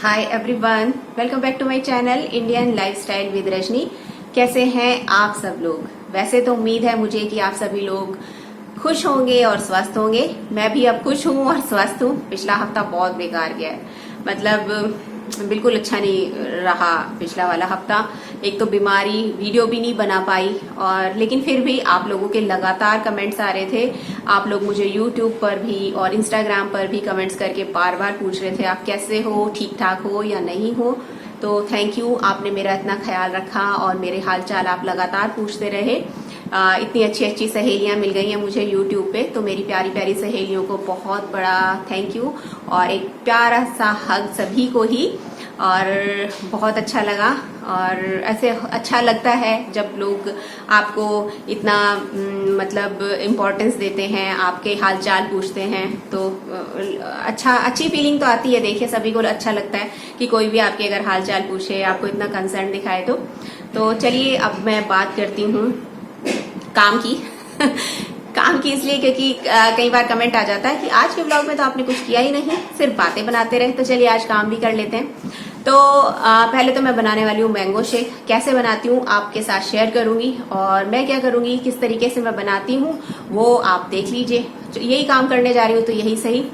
Hi everyone, welcome back to my channel Indian lifestyle with Rajni. कैसे हैं आप सब लोग? वैसे तो उम्मीद है मुझे कि आप सभी लोग खुश होंगे और स्वस्थ होंगे। मैं भी अब खुश हूँ और स्वस्थ हूँ। पिछला हफ्ता बहुत बेकार गया है, मतलब बिल्कुल अच्छा नहीं रहा पिछला वाला हफ्ता। एक तो बीमारी, वीडियो भी नहीं बना पाई, और लेकिन फिर भी आप लोगों के लगातार कमेंट्स आ रहे थे। आप लोग मुझे यूट्यूब पर भी और इंस्टाग्राम पर भी कमेंट्स करके बार बार पूछ रहे थे आप कैसे हो, ठीक ठाक हो या नहीं हो। तो थैंक यू, आपने मेरा इतना ख्याल रखा और मेरे हाल चाल आप लगातार पूछते रहे। इतनी अच्छी अच्छी सहेलियां मिल गई हैं मुझे यूट्यूब पे, तो मेरी प्यारी प्यारी सहेलियों को बहुत बड़ा थैंक यू और एक प्यारा सा हग सभी को ही। और बहुत अच्छा लगा, और ऐसे अच्छा लगता है जब लोग आपको इतना मतलब इम्पोर्टेंस देते हैं, आपके हालचाल पूछते हैं। तो अच्छी फीलिंग तो आती है। देखिए, सभी को अच्छा लगता है कि कोई भी आपके अगर हालचाल पूछे, आपको इतना कंसर्न दिखाए। तो चलिए अब मैं बात करती हूँ काम की काम की इसलिए क्योंकि कई बार कमेंट आ जाता है कि आज के ब्लॉग में तो आपने कुछ किया ही नहीं, सिर्फ बातें बनाते रहे। तो चलिए आज काम भी कर लेते हैं। तो पहले तो मैं बनाने वाली हूँ मैंगो शेक। कैसे बनाती हूँ आपके साथ शेयर करूंगी, और मैं क्या करूंगी, किस तरीके से मैं बनाती हूँ वो आप देख लीजिए। यही काम करने जा रही हूँ तो यही सही।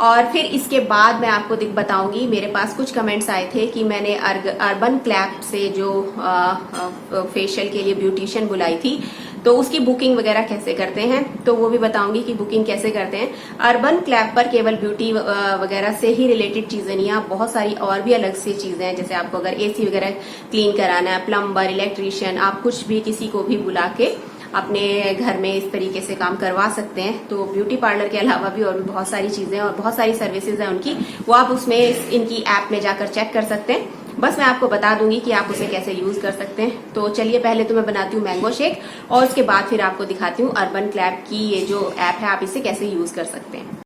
और फिर इसके बाद मैं आपको बताऊंगी, मेरे पास कुछ कमेंट्स आए थे कि मैंने अर्बन क्लैप से जो फेशियल के लिए ब्यूटिशियन बुलाई थी, तो उसकी बुकिंग वगैरह कैसे करते हैं, तो वो भी बताऊंगी कि बुकिंग कैसे करते हैं। अर्बन क्लैप पर केवल ब्यूटी वगैरह से ही रिलेटेड चीजें नहीं, आप बहुत सारी और भी अलग सी चीजें हैं। जैसे आपको अगर एसी वगैरह क्लीन कराना है, प्लम्बर, इलेक्ट्रीशियन, आप कुछ भी किसी को भी बुला के अपने घर में इस तरीके से काम करवा सकते हैं। तो ब्यूटी पार्लर के अलावा भी और भी बहुत सारी चीजें और बहुत सारी सर्विसेज हैं उनकी, वो आप उसमें इनकी ऐप में जाकर चेक कर सकते हैं। बस मैं आपको बता दूंगी कि आप उसे कैसे यूज कर सकते हैं। तो चलिए पहले तो मैं बनाती हूँ मैंगो शेक, और उसके बाद फिर आपको दिखाती हूँ अर्बन क्लैप की ये जो ऐप है, आप इसे कैसे यूज कर सकते हैं।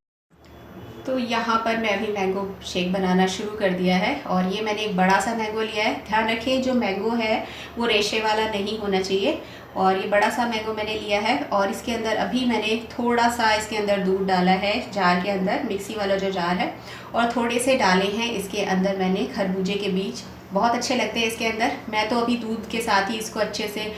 तो यहाँ पर मैं अभी मैंगो शेक बनाना शुरू कर दिया है, और ये मैंने एक बड़ा सा मैंगो लिया है। ध्यान रखें जो मैंगो है वो रेशे वाला नहीं होना चाहिए। और ये बड़ा सा मैंगो मैंने लिया है, और इसके अंदर अभी मैंने थोड़ा सा इसके अंदर दूध डाला है जार के अंदर, मिक्सी वाला जो जार है, और थोड़े से डाले हैं इसके अंदर मैंने खरबूजे के बीज। बहुत अच्छे लगते हैं इसके अंदर। मैं तो अभी दूध के साथ ही इसको अच्छे से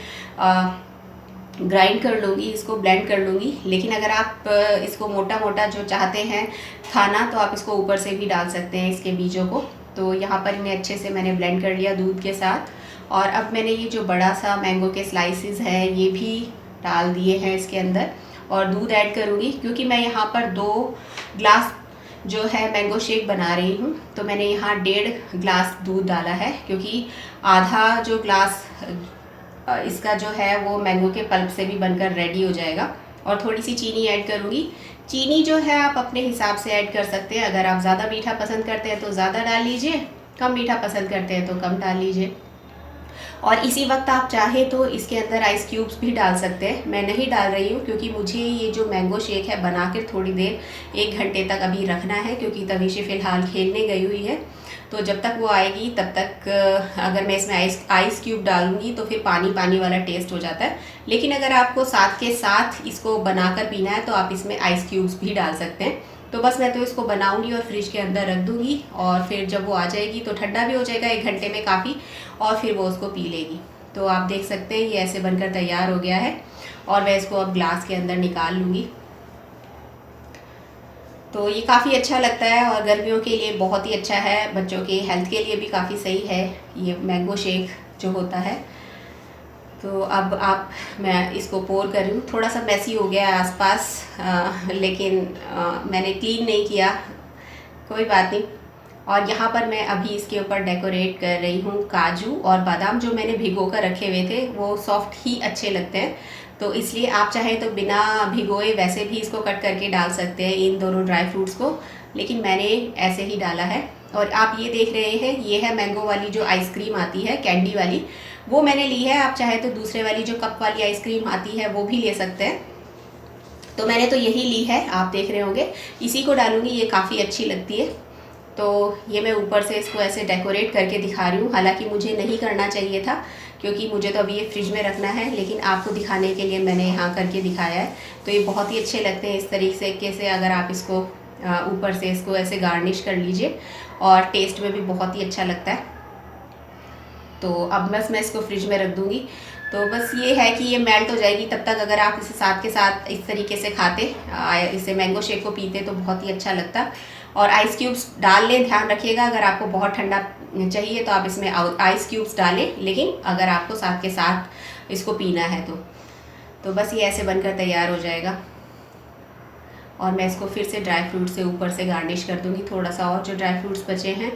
ग्राइंड कर लूँगी, इसको ब्लेंड कर लूँगी। लेकिन अगर आप इसको मोटा मोटा जो चाहते हैं खाना, तो आप इसको ऊपर से भी डाल सकते हैं इसके बीजों को। तो यहाँ पर इन्हें अच्छे से मैंने ब्लेंड कर लिया दूध के साथ। और अब मैंने ये जो बड़ा सा मैंगो के स्लाइसेस हैं ये भी डाल दिए हैं इसके अंदर, और दूध ऐड करूँगी क्योंकि मैं यहाँ पर 2 ग्लास जो है मैंगो शेक बना रही हूँ। तो मैंने यहाँ 1.5 ग्लास दूध डाला है, क्योंकि आधा जो ग्लास इसका जो है वो मैंगो के पल्प से भी बनकर रेडी हो जाएगा। और थोड़ी सी चीनी ऐड करूँगी। चीनी जो है आप अपने हिसाब से ऐड कर सकते हैं। अगर आप ज़्यादा मीठा पसंद करते हैं तो ज़्यादा डाल लीजिए, कम मीठा पसंद करते हैं तो कम डाल लीजिए। और इसी वक्त आप चाहे तो इसके अंदर आइस क्यूब्स भी डाल सकते हैं। मैं नहीं डाल रही हूँ क्योंकि मुझे ये जो मैंगो शेक है बनाकर थोड़ी देर 1 घंटे तक अभी रखना है, क्योंकि तविशी फ़िलहाल खेलने गई हुई है। तो जब तक वो आएगी तब तक अगर मैं इसमें आइस क्यूब डालूंगी तो फिर पानी पानी वाला टेस्ट हो जाता है। लेकिन अगर आपको साथ के साथ इसको बनाकर पीना है तो आप इसमें आइस क्यूब्स भी डाल सकते हैं। तो बस मैं तो इसको बनाऊंगी और फ्रिज के अंदर रख दूंगी, और फिर जब वो आ जाएगी तो ठंडा भी हो जाएगा 1 घंटे में काफ़ी, और फिर वो उसको पी लेगी। तो आप देख सकते हैं ये ऐसे बनकर तैयार हो गया है, और मैं इसको अब ग्लास के अंदर निकाल लूँगी। तो ये काफ़ी अच्छा लगता है और गर्मियों के लिए बहुत ही अच्छा है, बच्चों के हेल्थ के लिए भी काफ़ी सही है ये मैंगो शेक जो होता है। तो अब मैं इसको पोर कर रही हूँ। थोड़ा सा मैसी हो गया है आसपास, लेकिन मैंने क्लीन नहीं किया, कोई बात नहीं। और यहाँ पर मैं अभी इसके ऊपर डेकोरेट कर रही हूँ काजू और बादाम, जो मैंने भिगो कर रखे हुए थे। वो सॉफ्ट ही अच्छे लगते हैं, तो इसलिए आप चाहें तो बिना भिगोए वैसे भी इसको कट करके डाल सकते हैं इन दोनों ड्राई फ्रूट्स को, लेकिन मैंने ऐसे ही डाला है। और आप ये देख रहे हैं ये है मैंगो वाली जो आइसक्रीम आती है कैंडी वाली, वो मैंने ली है। आप चाहे तो दूसरे वाली जो कप वाली आइसक्रीम आती है वो भी ले सकते हैं। तो मैंने तो यही ली है, आप देख रहे होंगे, इसी को डालूंगी, ये काफ़ी अच्छी लगती है। तो ये मैं ऊपर से इसको ऐसे डेकोरेट करके दिखा रही हूँ। हालांकि मुझे नहीं करना चाहिए था क्योंकि मुझे तो अभी ये फ्रिज में रखना है, लेकिन आपको दिखाने के लिए मैंने यहाँ करके दिखाया है। तो ये बहुत ही अच्छे लगते हैं इस तरीके से, अगर आप इसको ऊपर से इसको ऐसे गार्निश कर लीजिए। और टेस्ट में भी बहुत ही अच्छा लगता है। तो अब बस मैं इसको फ्रिज में रख दूँगी। तो बस ये है कि ये मेल्ट हो जाएगी, तब तक अगर आप इसे साथ के साथ इस तरीके से खाते, इसे मैंगो शेक को पीते तो बहुत ही अच्छा लगता। और आइस क्यूब्स डाल लें, ध्यान रखिएगा अगर आपको बहुत ठंडा चाहिए तो आप इसमें आइस क्यूब्स डालें, लेकिन अगर आपको साथ के साथ इसको पीना है तो बस ये ऐसे बनकर तैयार हो जाएगा। और मैं इसको फिर से ड्राई फ्रूट से ऊपर से गार्निश कर दूँगी, थोड़ा सा और जो ड्राई फ्रूट्स बचे हैं।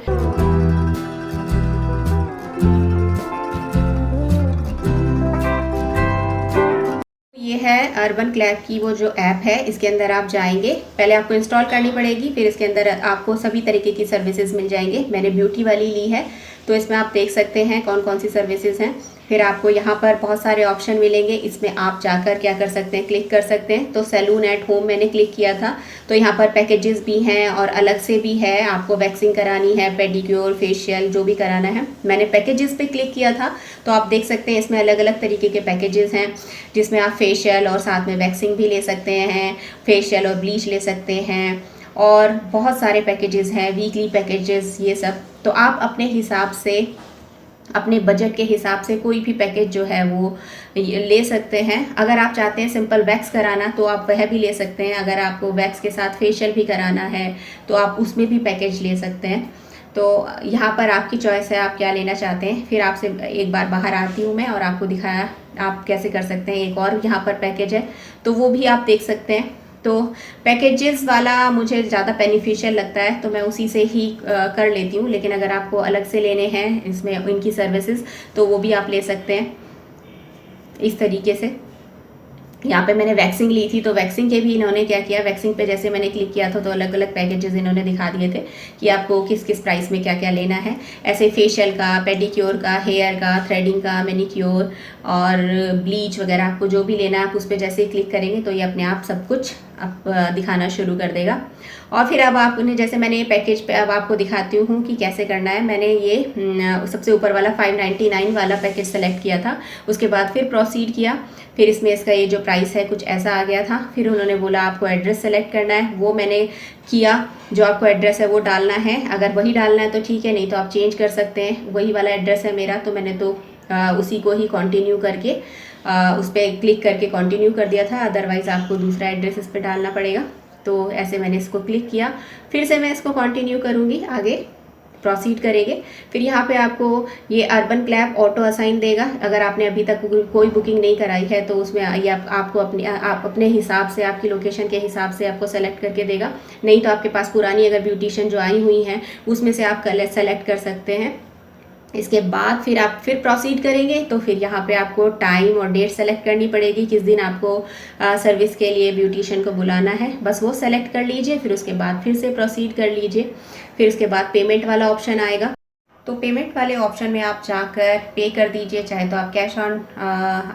ये है अर्बन क्लैब की वो जो ऐप है, इसके अंदर आप जाएंगे, पहले आपको इंस्टॉल करनी पड़ेगी, फिर इसके अंदर आपको सभी तरीके की सर्विसेज मिल जाएंगे। मैंने ब्यूटी वाली ली है तो इसमें आप देख सकते हैं कौन कौन सी सर्विसेज हैं। फिर आपको यहाँ पर बहुत सारे ऑप्शन मिलेंगे, इसमें आप जाकर क्या कर सकते हैं, क्लिक कर सकते हैं। तो सैलून एट होम मैंने क्लिक किया था, तो यहाँ पर पैकेजेस भी हैं और अलग से भी है, आपको वैक्सिंग करानी है, पेडिक्योर, फेशियल जो भी कराना है। मैंने पैकेजेस पे क्लिक किया था तो आप देख सकते हैं इसमें अलग अलग तरीके के पैकेजेस हैं, जिसमें आप फेशियल और साथ में वैक्सिंग भी ले सकते हैं, फेशियल और ब्लीच ले सकते हैं, और बहुत सारे पैकेजेस हैं, वीकली पैकेजेस, ये सब। तो आप अपने हिसाब से, अपने बजट के हिसाब से कोई भी पैकेज जो है वो ले सकते हैं। अगर आप चाहते हैं सिंपल वैक्स कराना तो आप वह भी ले सकते हैं, अगर आपको वैक्स के साथ फेशियल भी कराना है तो आप उसमें भी पैकेज ले सकते हैं। तो यहाँ पर आपकी चॉइस है आप क्या लेना चाहते हैं। फिर आपसे एक बार बाहर आती हूँ मैं और आपको दिखाया आप कैसे कर सकते हैं। एक और यहाँ पर पैकेज है तो वो भी आप देख सकते हैं। तो पैकेजेस वाला मुझे ज़्यादा बेनिफिशियल लगता है तो मैं उसी से ही कर लेती हूँ, लेकिन अगर आपको अलग से लेने हैं इसमें इनकी सर्विसेज तो वो भी आप ले सकते हैं इस तरीके से। यहाँ पे मैंने वैक्सिंग ली थी तो वैक्सिंग के भी इन्होंने क्या किया, वैक्सिंग पे जैसे मैंने क्लिक किया था तो अलग अलग पैकेजेस इन्होंने दिखा दिए थे कि आपको किस किस प्राइस में क्या क्या लेना है। ऐसे फेशियल का, पेडिक्योर का, हेयर का, थ्रेडिंग का, मैनिक्योर और ब्लीच वगैरह आपको जो भी लेना है आप उस पर जैसे ही क्लिक करेंगे तो ये अपने आप सब कुछ दिखाना शुरू कर देगा। और फिर अब आप उन्हें, जैसे मैंने ये पैकेज पे अब आपको दिखाती हूँ कि कैसे करना है। मैंने ये सबसे ऊपर वाला 599 वाला पैकेज सेलेक्ट किया था, उसके बाद फिर प्रोसीड किया। फिर इसमें इसका ये जो प्राइस है कुछ ऐसा आ गया था। फिर उन्होंने बोला आपको एड्रेस सेलेक्ट करना है, वो मैंने किया। जो आपको एड्रेस है वो डालना है, अगर वही डालना है तो ठीक है, नहीं तो आप चेंज कर सकते हैं। वही वाला एड्रेस है मेरा तो मैंने तो उसी को ही कंटिन्यू करके उस पर क्लिक करके कंटिन्यू कर दिया था, अदरवाइज़ आपको दूसरा एड्रेस इस पर डालना पड़ेगा। तो ऐसे मैंने इसको क्लिक किया, फिर से मैं इसको कंटिन्यू करूँगी, आगे प्रोसीड करेंगे। फिर यहाँ पे आपको ये अर्बन क्लैब ऑटो असाइन देगा। अगर आपने अभी तक कोई बुकिंग नहीं कराई है तो उसमें ये आपको अपने हिसाब से, आपकी लोकेशन के हिसाब से आपको सेलेक्ट करके देगा। नहीं तो आपके पास पुरानी अगर ब्यूटिशियन जो आई हुई हैं उसमें से आप सेलेक्ट कर सकते हैं। इसके बाद फिर आप फिर प्रोसीड करेंगे तो फिर यहाँ पे आपको टाइम और डेट सेलेक्ट करनी पड़ेगी, किस दिन आपको सर्विस के लिए ब्यूटिशियन को बुलाना है, बस वो सेलेक्ट कर लीजिए। फिर उसके बाद फिर से प्रोसीड कर लीजिए। फिर उसके बाद पेमेंट वाला ऑप्शन आएगा, तो पेमेंट वाले ऑप्शन में आप जाकर पे कर दीजिए। चाहे तो आप कैश ऑन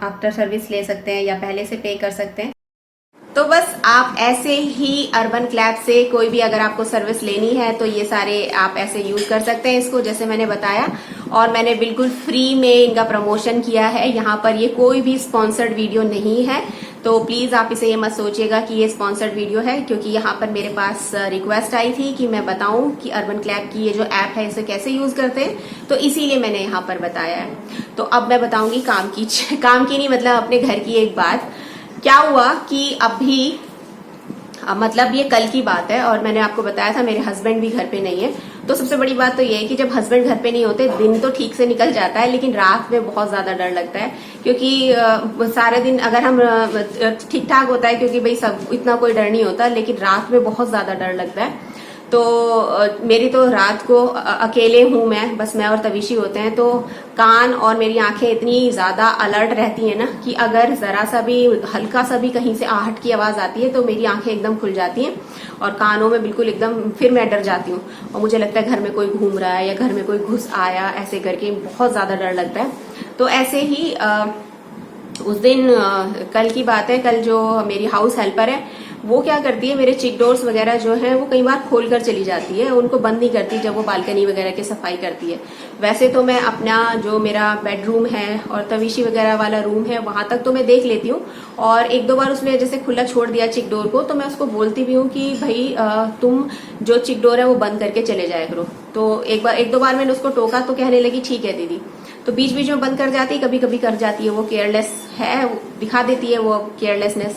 आफ्टर सर्विस ले सकते हैं या पहले से पे कर सकते हैं। तो बस आप ऐसे ही अर्बन क्लैब से कोई भी अगर आपको सर्विस लेनी है तो ये सारे आप ऐसे यूज कर सकते हैं इसको, जैसे मैंने बताया। और मैंने बिल्कुल फ्री में इनका प्रमोशन किया है। यहाँ पर ये कोई भी स्पॉन्सर्ड वीडियो नहीं है, तो प्लीज आप इसे ये मत सोचिएगा कि ये स्पॉन्सर्ड वीडियो है, क्योंकि यहाँ पर मेरे पास रिक्वेस्ट आई थी कि मैं बताऊं कि अर्बन क्लैब की ये जो ऐप है इसे कैसे यूज करते हैं, तो इसीलिए मैंने यहाँ पर बताया है। तो अब मैं बताऊंगी काम की नहीं, मतलब अपने घर की एक बात। क्या हुआ कि अभी मतलब ये कल की बात है और मैंने आपको बताया था मेरे हस्बैंड भी घर पे नहीं है। तो सबसे बड़ी बात तो ये है कि जब हस्बैंड घर पे नहीं होते दिन तो ठीक से निकल जाता है, लेकिन रात में बहुत ज्यादा डर लगता है, क्योंकि सारे दिन अगर हम ठीक ठाक होता है, क्योंकि भाई सब इतना कोई डर नहीं होता, लेकिन रात में बहुत ज्यादा डर लगता है। तो मेरी तो रात को अकेले हूँ मैं, बस मैं और तविशी होते हैं, तो कान और मेरी आंखें इतनी ज्यादा अलर्ट रहती हैं ना कि अगर जरा सा भी हल्का सा भी कहीं से आहट की आवाज आती है तो मेरी आंखें एकदम खुल जाती हैं और कानों में बिल्कुल एकदम, फिर मैं डर जाती हूँ और मुझे लगता है घर में कोई घूम रहा है या घर में कोई घुस आया, ऐसे करके बहुत ज्यादा डर लगता है। तो ऐसे ही उस दिन कल की बात है, कल जो मेरी हाउस हेल्पर है वो क्या करती है, मेरे चिक डोर्स वगैरह जो है वो कई बार खोल कर चली जाती है, उनको बंद नहीं करती जब वो बालकनी वगैरह की सफाई करती है। वैसे तो मैं अपना जो मेरा बेडरूम है और तवीशी वगैरह वाला रूम है वहां तक तो मैं देख लेती हूँ, और एक दो बार उसने जैसे खुला छोड़ दिया चिक डोर को तो मैं उसको बोलती भी हूँ कि भाई तुम जो चिक डोर है वो बंद करके चले जाया करो। तो एक दो बार मैंने उसको टोका तो कहने लगी ठीक है दीदी। तो बीच बीच में बंद कर जाती है, कभी कभी कर जाती है, वो केयरलेस है, दिखा देती है वो केयरलेसनेस।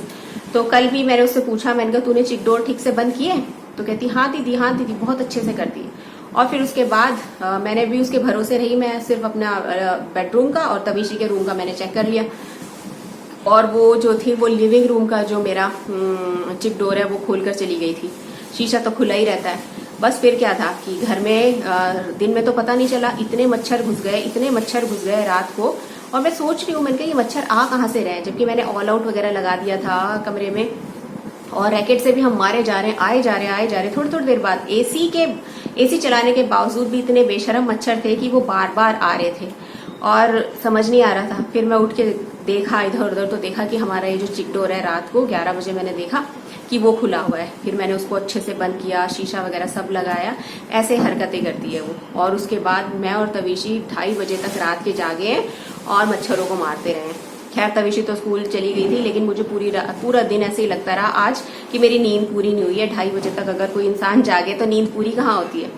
तो कल भी मैंने उससे पूछा, मैंने कहा तूने चिक डोर ठीक से बंद किए? तो कहती हाँ दीदी बहुत अच्छे से करती है। और फिर उसके बाद मैंने भी उसके भरोसे रही, मैं सिर्फ अपना बेडरूम का और तवीशी के रूम का मैंने चेक कर लिया, और वो जो थी वो लिविंग रूम का जो मेरा चिक डोर है वो खोल कर चली गई थी। शीशा तो खुला ही रहता है। बस फिर क्या था कि घर में दिन में तो पता नहीं चला, इतने मच्छर घुस गए रात को। और मैं सोच रही हूँ, मैंने कहा ये मच्छर आ कहाँ से रहे, जबकि मैंने ऑल आउट वगैरह लगा दिया था कमरे में, और रैकेट से भी हम मारे जा रहे हैं, आए जा रहे हैं। थोड़ी देर बाद एसी चलाने के बावजूद भी इतने बेशरम मच्छर थे कि वो बार बार आ रहे थे और समझ नहीं आ रहा था। फिर मैं उठ के देखा इधर उधर, तो देखा कि हमारा ये जो चिक डोर है रात को 11 बजे मैंने देखा कि वो खुला हुआ है। फिर मैंने उसको अच्छे से बंद किया, शीशा वगैरह सब लगाया। ऐसे हरकतें करती है वो। और उसके बाद मैं और तवीशी 2:30 बजे तक रात के जागे हैं और मच्छरों को मारते रहे। खैर तवीशी तो स्कूल चली गई थी, लेकिन मुझे पूरा दिन ऐसे ही लगता रहा आज कि मेरी नींद पूरी नहीं हुई है। 2:30 बजे तक अगर कोई इंसान जागे तो नींद पूरी कहाँ होती है।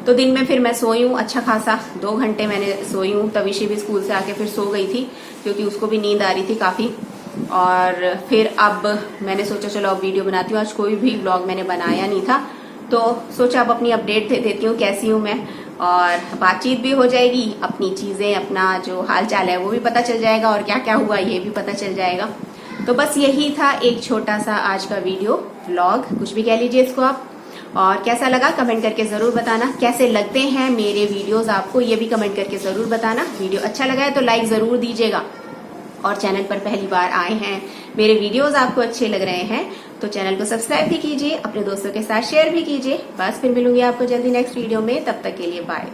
तो दिन में फिर मैं सोई हूँ अच्छा खासा, 2 घंटे मैंने सोई हूँ। तवीशी भी स्कूल से आके फिर सो गई थी क्योंकि उसको भी नींद आ रही थी काफी। और फिर अब मैंने सोचा चलो अब वीडियो बनाती हूँ। आज कोई भी ब्लॉग मैंने बनाया नहीं था, तो सोचा अब अपनी अपडेट दे देती हूँ कैसी हूँ मैं, और बातचीत भी हो जाएगी, अपनी चीजें, अपना जो हाल चाल है वो भी पता चल जाएगा, और क्या क्या हुआ ये भी पता चल जाएगा। तो बस यही था एक छोटा सा आज का वीडियो व्लॉग, कुछ भी कह लीजिए इसको आप। और कैसा लगा कमेंट करके जरूर बताना, कैसे लगते हैं मेरे वीडियोस आपको ये भी कमेंट करके जरूर बताना। वीडियो अच्छा लगा है तो लाइक जरूर दीजिएगा, और चैनल पर पहली बार आए हैं, मेरे वीडियोस आपको अच्छे लग रहे हैं तो चैनल को सब्सक्राइब भी कीजिए, अपने दोस्तों के साथ शेयर भी कीजिए। बस फिर मिलूंगी आपको जल्दी नेक्स्ट वीडियो में, तब तक के लिए बाय।